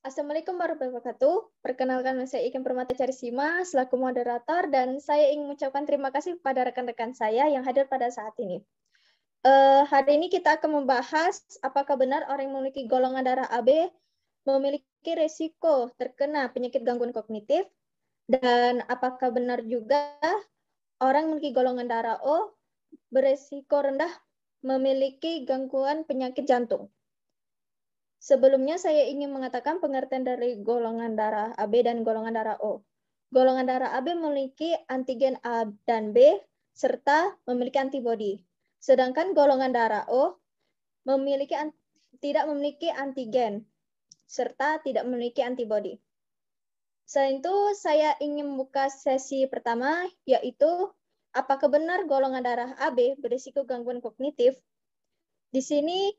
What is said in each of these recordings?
Assalamualaikum warahmatullahi wabarakatuh. Perkenalkan, saya Iken Permata Carisima selaku moderator, dan saya ingin mengucapkan terima kasih kepada rekan-rekan saya yang hadir pada saat ini. Hari ini kita akan membahas apakah benar orang yang memiliki golongan darah AB memiliki resiko terkena penyakit gangguan kognitif, dan apakah benar juga orang yang memiliki golongan darah O beresiko rendah memiliki gangguan penyakit jantung. Sebelumnya saya ingin mengatakan pengertian dari golongan darah AB dan golongan darah O. Golongan darah AB memiliki antigen A dan B serta memiliki antibodi. Sedangkan golongan darah O tidak memiliki antigen serta tidak memiliki antibodi. Selain itu, saya ingin membuka sesi pertama, yaitu apakah benar golongan darah AB berisiko gangguan kognitif. Di sini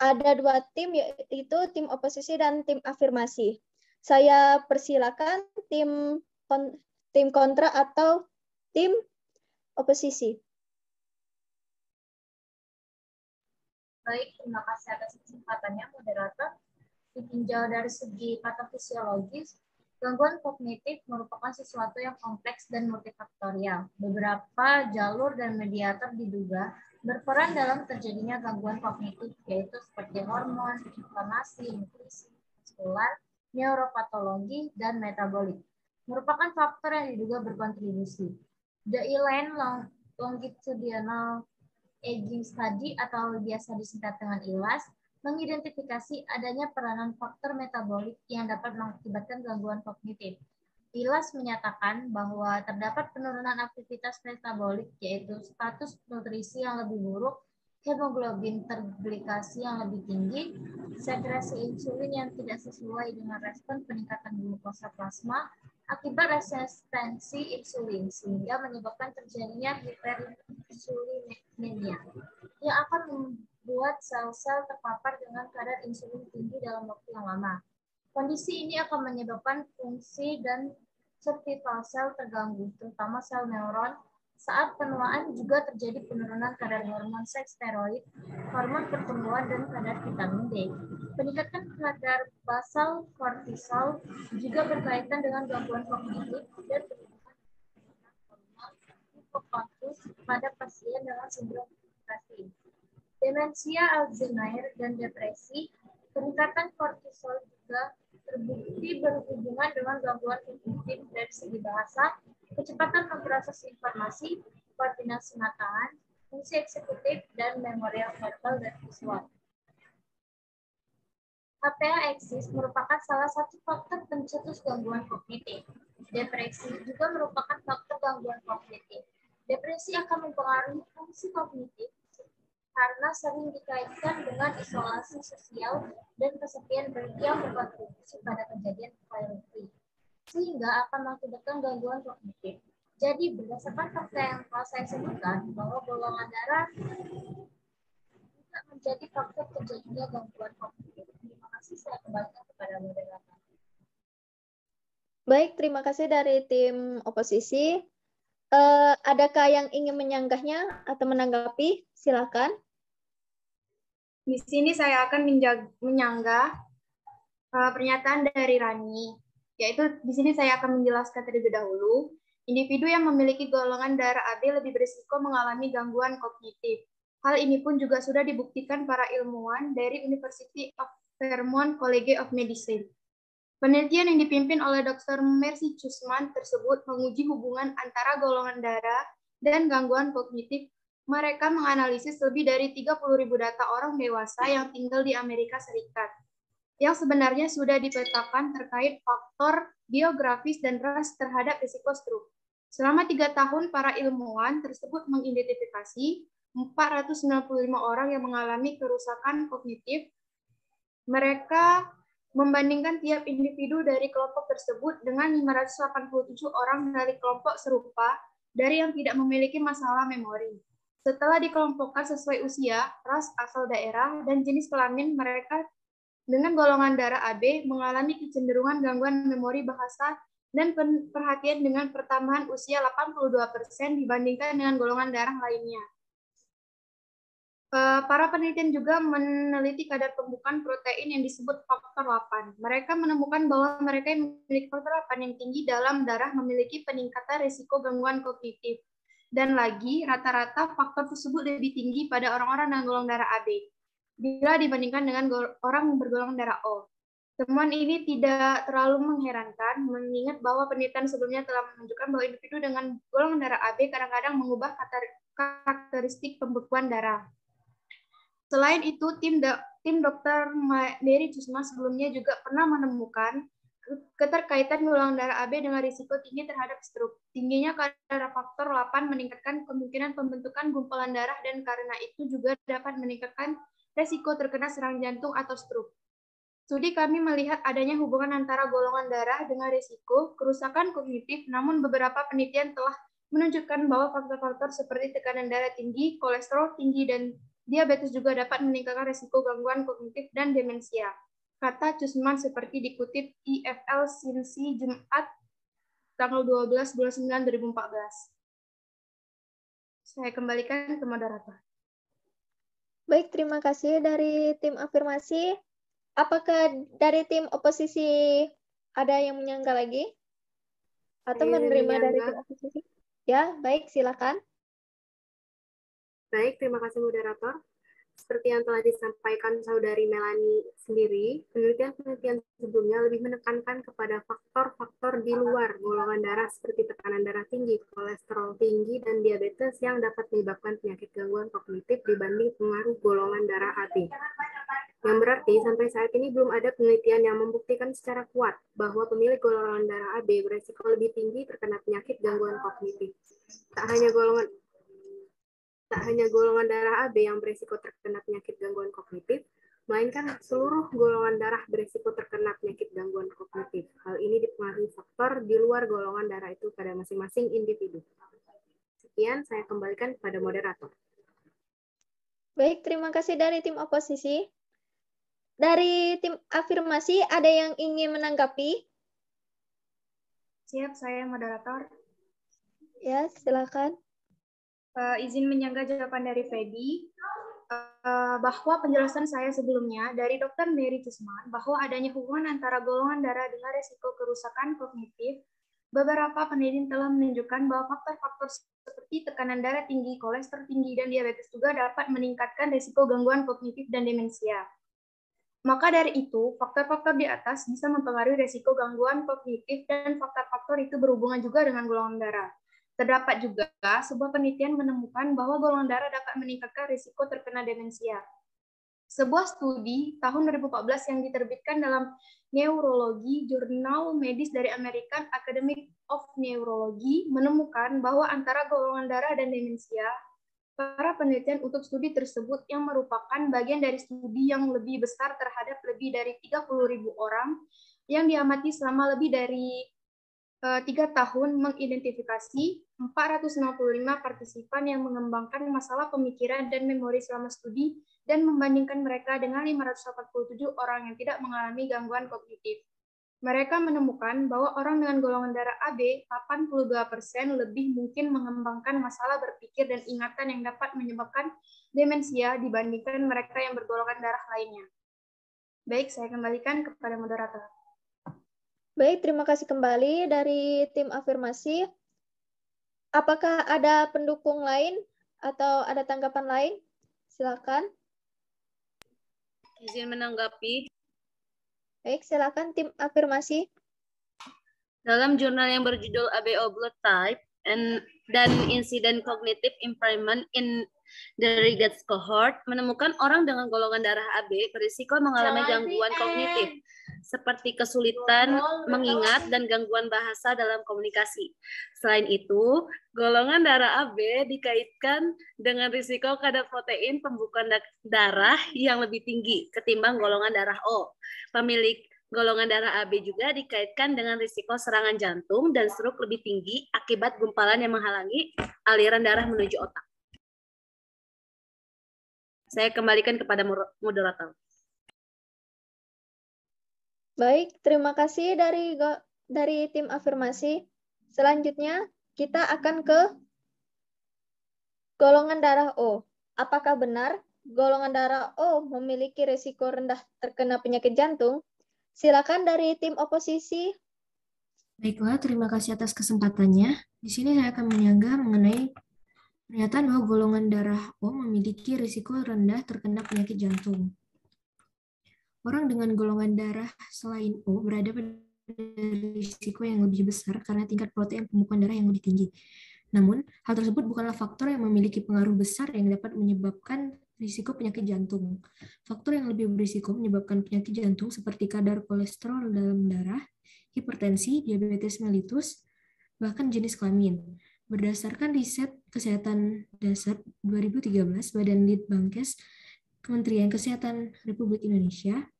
ada dua tim, yaitu tim oposisi dan tim afirmasi. Saya persilakan tim kontra atau tim oposisi. Baik, terima kasih atas kesempatannya, moderator. Ditinjau dari segi patofisiologis, gangguan kognitif merupakan sesuatu yang kompleks dan multifaktorial. Beberapa jalur dan mediator diduga berperan dalam terjadinya gangguan kognitif, yaitu seperti hormon, inflamasi, nutrisi, muskular, neuropatologi, dan metabolik. Merupakan faktor yang diduga berkontribusi. The Elaine Longitudinal Aging Study atau biasa disingkat dengan ILAS mengidentifikasi adanya peranan faktor metabolik yang dapat mengakibatkan gangguan kognitif. ILAS menyatakan bahwa terdapat penurunan aktivitas metabolik, yaitu status nutrisi yang lebih buruk, hemoglobin terglikasi yang lebih tinggi, sekresi insulin yang tidak sesuai dengan respon peningkatan glukosa plasma akibat resistensi insulin, sehingga menyebabkan terjadinya hiperinsulinemia yang akan membuat sel-sel terpapar dengan kadar insulin tinggi dalam waktu yang lama. Kondisi ini akan menyebabkan fungsi dan survival sel terganggu, terutama sel neuron. Saat penuaan juga terjadi penurunan kadar hormon seks steroid, hormon pertumbuhan, dan kadar vitamin D. Peningkatan kadar basal kortisol juga berkaitan dengan gangguan kognitif dan penurunan hormon hipokampus pada pasien dengan sindrom depresi. Demensia Alzheimer dan depresi, peningkatan kortisol juga terbukti berhubungan dengan gangguan kognitif dari segi bahasa, kecepatan memproses informasi, koordinasi mataan, fungsi eksekutif, dan memorial verbal dan visual. HPA-axis merupakan salah satu faktor pencetus gangguan kognitif. Depresi juga merupakan faktor gangguan kognitif. Depresi akan mempengaruhi fungsi kognitif karena sering dikaitkan dengan isolasi sosial dan kesepian yang berkontribusi pada kejadian violent, sehingga akan mengakibatkan gangguan kognitif. Jadi, berdasarkan fakta yang telah saya sebutkan, bahwa golongan darah juga menjadi faktor terjadinya gangguan kognitif. Terima kasih, saya kembalikan kepada moderator. Baik, terima kasih dari tim oposisi. Adakah yang ingin menyanggahnya atau menanggapi? Silakan. Di sini saya akan menyanggah pernyataan dari Rani, yaitu di sini saya akan menjelaskan terlebih dahulu. Individu yang memiliki golongan darah AB lebih berisiko mengalami gangguan kognitif. Hal ini pun juga sudah dibuktikan para ilmuwan dari University of Vermont College of Medicine. Penelitian yang dipimpin oleh Dr. Mercy Chusman tersebut menguji hubungan antara golongan darah dan gangguan kognitif. Mereka menganalisis lebih dari 30.000 data orang dewasa yang tinggal di Amerika Serikat, yang sebenarnya sudah dipetakan terkait faktor biografis dan ras terhadap risiko stroke. Selama 3 tahun, para ilmuwan tersebut mengidentifikasi 495 orang yang mengalami kerusakan kognitif. Mereka membandingkan tiap individu dari kelompok tersebut dengan 587 orang dari kelompok serupa dari yang tidak memiliki masalah memori. Setelah dikelompokkan sesuai usia, ras, asal daerah, dan jenis kelamin, mereka dengan golongan darah AB mengalami kecenderungan gangguan memori bahasa dan perhatian dengan pertambahan usia 82% dibandingkan dengan golongan darah lainnya. Para penelitian juga meneliti kadar pembukaan protein yang disebut faktor 8. Mereka menemukan bahwa mereka yang memiliki faktor 8 yang tinggi dalam darah memiliki peningkatan risiko gangguan kognitif. Dan lagi, rata-rata faktor tersebut lebih tinggi pada orang-orang dengan golongan darah AB bila dibandingkan dengan orang bergolongan darah O. Temuan ini tidak terlalu mengherankan, mengingat bahwa penelitian sebelumnya telah menunjukkan bahwa individu dengan golongan darah AB kadang-kadang mengubah karakteristik pembekuan darah. Selain itu, tim Dr. Mary Chusma sebelumnya juga pernah menemukan keterkaitan golongan darah AB dengan risiko tinggi terhadap stroke. Tingginya kadar faktor 8 meningkatkan kemungkinan pembentukan gumpalan darah dan karena itu juga dapat meningkatkan risiko terkena serangan jantung atau stroke. Studi kami melihat adanya hubungan antara golongan darah dengan risiko kerusakan kognitif, namun beberapa penelitian telah menunjukkan bahwa faktor-faktor seperti tekanan darah tinggi, kolesterol tinggi, dan diabetes juga dapat meningkatkan risiko gangguan kognitif dan demensia. Kata Chusman seperti dikutip IFL Sinsi Jumat tanggal 12 bulan 9 2014. Saya kembalikan ke moderator. Baik, terima kasih dari tim afirmasi. Apakah dari tim oposisi ada yang menyanggah lagi? Atau menerima dari tim oposisi? Ya, baik, silakan. Baik, terima kasih moderator. Seperti yang telah disampaikan saudari Melani sendiri, penelitian-penelitian sebelumnya lebih menekankan kepada faktor-faktor di luar golongan darah seperti tekanan darah tinggi, kolesterol tinggi, dan diabetes yang dapat menyebabkan penyakit gangguan kognitif dibanding pengaruh golongan darah AB. Yang berarti sampai saat ini belum ada penelitian yang membuktikan secara kuat bahwa pemilik golongan darah AB beresiko lebih tinggi terkena penyakit gangguan kognitif. Tak hanya golongan darah AB yang beresiko terkena penyakit gangguan kognitif, melainkan seluruh golongan darah beresiko terkena penyakit gangguan kognitif. Hal ini dipengaruhi faktor di luar golongan darah itu pada masing-masing individu. Sekian, saya kembalikan kepada moderator. Baik, terima kasih dari tim oposisi. Dari tim afirmasi, ada yang ingin menanggapi? Siap, saya moderator. Ya, silakan. Izin menyanggah jawaban dari Feby, bahwa penjelasan saya sebelumnya dari Dr. Mary Chusman bahwa adanya hubungan antara golongan darah dengan risiko kerusakan kognitif, beberapa penelitian telah menunjukkan bahwa faktor-faktor seperti tekanan darah tinggi, kolesterol tinggi, dan diabetes juga dapat meningkatkan risiko gangguan kognitif dan demensia. Maka dari itu, faktor-faktor di atas bisa mempengaruhi risiko gangguan kognitif dan faktor-faktor itu berhubungan juga dengan golongan darah. Terdapat juga sebuah penelitian menemukan bahwa golongan darah dapat meningkatkan risiko terkena demensia. Sebuah studi tahun 2014 yang diterbitkan dalam Neurology Jurnal Medis dari American Academy of Neurology menemukan bahwa antara golongan darah dan demensia, para penelitian untuk studi tersebut yang merupakan bagian dari studi yang lebih besar terhadap lebih dari 30.000 orang yang diamati selama lebih dari 3 tahun mengidentifikasi 465 partisipan yang mengembangkan masalah pemikiran dan memori selama studi dan membandingkan mereka dengan 587 orang yang tidak mengalami gangguan kognitif. Mereka menemukan bahwa orang dengan golongan darah AB 82% lebih mungkin mengembangkan masalah berpikir dan ingatan yang dapat menyebabkan demensia dibandingkan mereka yang bergolongan darah lainnya. Baik, saya kembalikan kepada moderator. Baik, terima kasih kembali dari tim afirmasi. Apakah ada pendukung lain atau ada tanggapan lain? Silakan. Izin menanggapi. Baik, silakan tim afirmasi. Dalam jurnal yang berjudul ABO Blood Type dan Incident Cognitive Impairment in the Regards Cohort menemukan orang dengan golongan darah AB berisiko mengalami gangguan kognitif seperti kesulitan mengingat dan gangguan bahasa dalam komunikasi. Selain itu, golongan darah AB dikaitkan dengan risiko kadar protein pembukaan darah yang lebih tinggi ketimbang golongan darah O. Pemilik golongan darah AB juga dikaitkan dengan risiko serangan jantung dan stroke lebih tinggi akibat gumpalan yang menghalangi aliran darah menuju otak. Saya kembalikan kepada moderator. Baik, terima kasih dari tim afirmasi. Selanjutnya, kita akan ke golongan darah O. Apakah benar golongan darah O memiliki risiko rendah terkena penyakit jantung? Silakan dari tim oposisi. Baiklah, terima kasih atas kesempatannya. Di sini saya akan menyanggah mengenai pernyataan bahwa golongan darah O memiliki risiko rendah terkena penyakit jantung. Orang dengan golongan darah selain O berada pada risiko yang lebih besar karena tingkat protein pembekuan darah yang lebih tinggi. Namun, hal tersebut bukanlah faktor yang memiliki pengaruh besar yang dapat menyebabkan risiko penyakit jantung. Faktor yang lebih berisiko menyebabkan penyakit jantung seperti kadar kolesterol dalam darah, hipertensi, diabetes mellitus, bahkan jenis kelamin. Berdasarkan riset Kesehatan Dasar 2013, Badan Litbangkes Kementerian Kesehatan Republik Indonesia,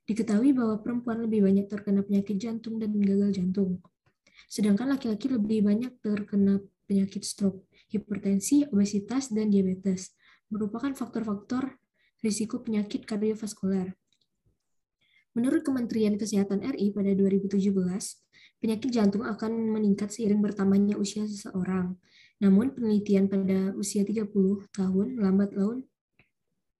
diketahui bahwa perempuan lebih banyak terkena penyakit jantung dan gagal jantung. Sedangkan laki-laki lebih banyak terkena penyakit stroke, hipertensi, obesitas, dan diabetes, merupakan faktor-faktor risiko penyakit kardiovaskular. Menurut Kementerian Kesehatan RI pada 2017, penyakit jantung akan meningkat seiring bertambahnya usia seseorang. Namun penelitian pada usia 30 tahun lambat laun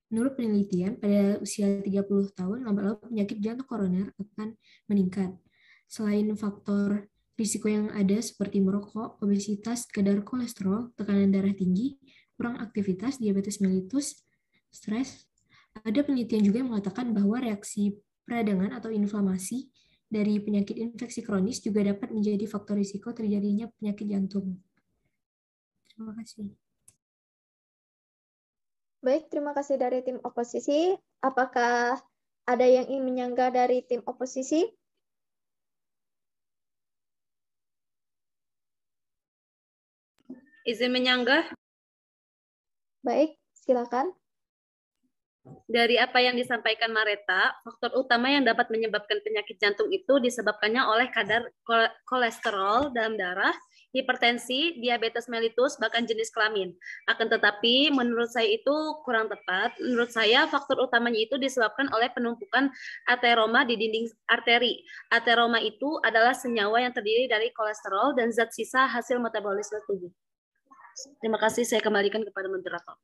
Menurut penelitian, pada usia 30 tahun lambat laun penyakit jantung koroner akan meningkat. Selain faktor risiko yang ada seperti merokok, obesitas, kadar kolesterol, tekanan darah tinggi, kurang aktivitas, diabetes mellitus, stres, ada penelitian juga yang mengatakan bahwa reaksi peradangan atau inflamasi dari penyakit infeksi kronis juga dapat menjadi faktor risiko terjadinya penyakit jantung. Terima kasih. Baik, terima kasih dari tim oposisi. Apakah ada yang ingin menyanggah dari tim oposisi? Izin menyanggah. Baik, silakan. Dari apa yang disampaikan Mareta, faktor utama yang dapat menyebabkan penyakit jantung itu disebabkannya oleh kadar kolesterol dalam darah, hipertensi, diabetes mellitus, bahkan jenis kelamin. Akan tetapi, menurut saya itu kurang tepat. Menurut saya, faktor utamanya itu disebabkan oleh penumpukan ateroma di dinding arteri. Ateroma itu adalah senyawa yang terdiri dari kolesterol dan zat sisa hasil metabolisme tubuh. Terima kasih, saya kembalikan kepada moderator.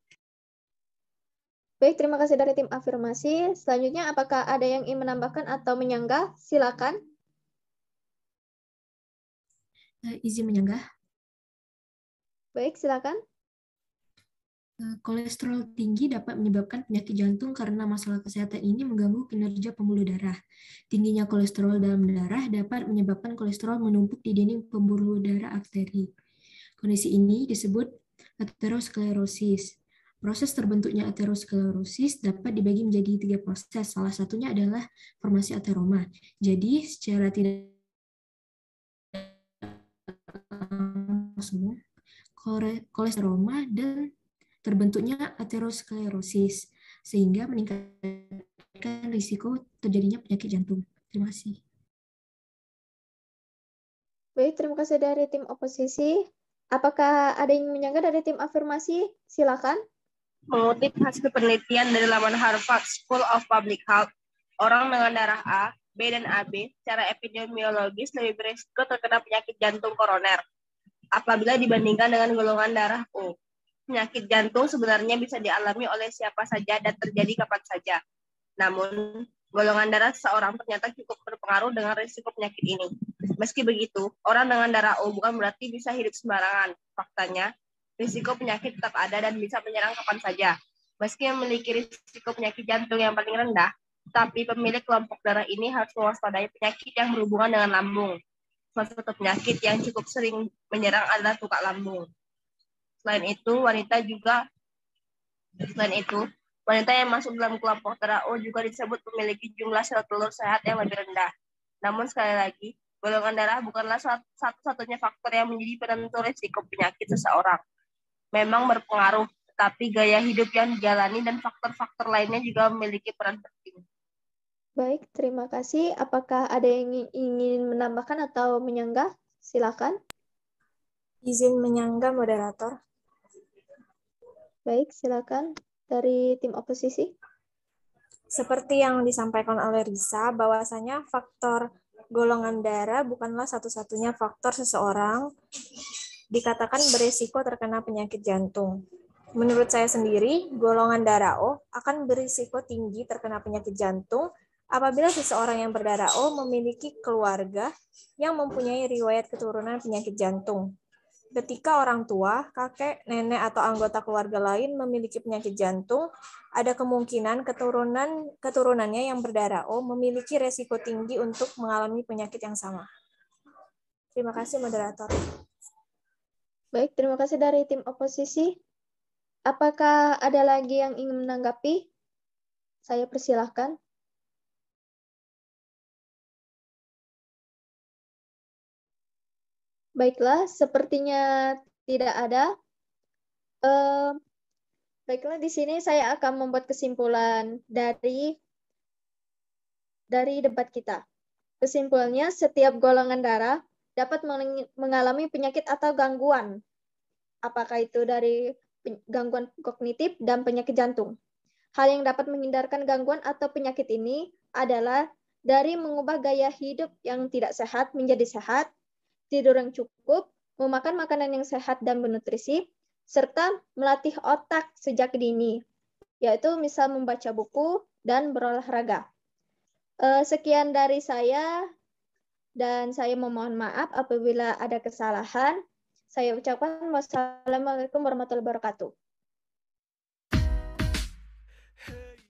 Baik, terima kasih dari tim afirmasi. Selanjutnya, apakah ada yang ingin menambahkan atau menyanggah? Silakan. Izin menyanggah. Baik, silakan. Kolesterol tinggi dapat menyebabkan penyakit jantung karena masalah kesehatan ini mengganggu kinerja pembuluh darah. Tingginya kolesterol dalam darah dapat menyebabkan kolesterol menumpuk di dinding pembuluh darah arteri. Kondisi ini disebut aterosklerosis. Proses terbentuknya aterosklerosis dapat dibagi menjadi 3 proses. Salah satunya adalah formasi ateroma. Jadi, secara tidak langsung, kolesteroma dan terbentuknya aterosklerosis, sehingga meningkatkan risiko terjadinya penyakit jantung. Terima kasih. Baik, terima kasih dari tim oposisi. Apakah ada yang menyanggah dari tim afirmasi? Silakan. Mengutip hasil penelitian dari laman Harvard School of Public Health, orang dengan darah A, B, dan AB secara epidemiologis lebih berisiko terkena penyakit jantung koroner apabila dibandingkan dengan golongan darah O. Penyakit jantung sebenarnya bisa dialami oleh siapa saja dan terjadi kapan saja. Namun, golongan darah seseorang ternyata cukup berpengaruh dengan risiko penyakit ini. Meski begitu, orang dengan darah O bukan berarti bisa hidup sembarangan. Faktanya, risiko penyakit tetap ada dan bisa menyerang kapan saja. Meski memiliki risiko penyakit jantung yang paling rendah, tapi pemilik kelompok darah ini harus mewaspadai penyakit yang berhubungan dengan lambung. Salah satu penyakit yang cukup sering menyerang adalah tukak lambung. Selain itu, wanita yang masuk dalam kelompok darah O juga disebut memiliki jumlah sel telur sehat yang lebih rendah. Namun sekali lagi, golongan darah bukanlah satu-satunya faktor yang menjadi penentu risiko penyakit seseorang. Memang berpengaruh, tetapi gaya hidup yang dijalani dan faktor-faktor lainnya juga memiliki peran penting. Baik, terima kasih. Apakah ada yang ingin menambahkan atau menyanggah? Silakan. Izin menyanggah, moderator. Baik, silakan dari tim oposisi. Seperti yang disampaikan oleh Risa, bahwasanya faktor golongan darah bukanlah satu-satunya faktor seseorang dikatakan berisiko terkena penyakit jantung. Menurut saya sendiri, golongan darah O akan berisiko tinggi terkena penyakit jantung apabila seseorang yang berdarah O memiliki keluarga yang mempunyai riwayat keturunan penyakit jantung. Ketika orang tua, kakek, nenek, atau anggota keluarga lain memiliki penyakit jantung, ada kemungkinan keturunannya yang berdarah O memiliki resiko tinggi untuk mengalami penyakit yang sama. Terima kasih, moderator. Baik, terima kasih dari tim oposisi. Apakah ada lagi yang ingin menanggapi? Saya persilahkan. Baiklah, sepertinya tidak ada. Baiklah, di sini saya akan membuat kesimpulan dari debat kita. Kesimpulannya, setiap golongan darah dapat mengalami penyakit atau gangguan. Apakah itu dari gangguan kognitif dan penyakit jantung. Hal yang dapat menghindarkan gangguan atau penyakit ini adalah dari mengubah gaya hidup yang tidak sehat menjadi sehat, tidur yang cukup, memakan makanan yang sehat dan bernutrisi, serta melatih otak sejak dini, yaitu misal membaca buku dan berolahraga. Sekian dari saya, dan saya memohon maaf apabila ada kesalahan. Saya ucapkan wassalamualaikum warahmatullahi wabarakatuh.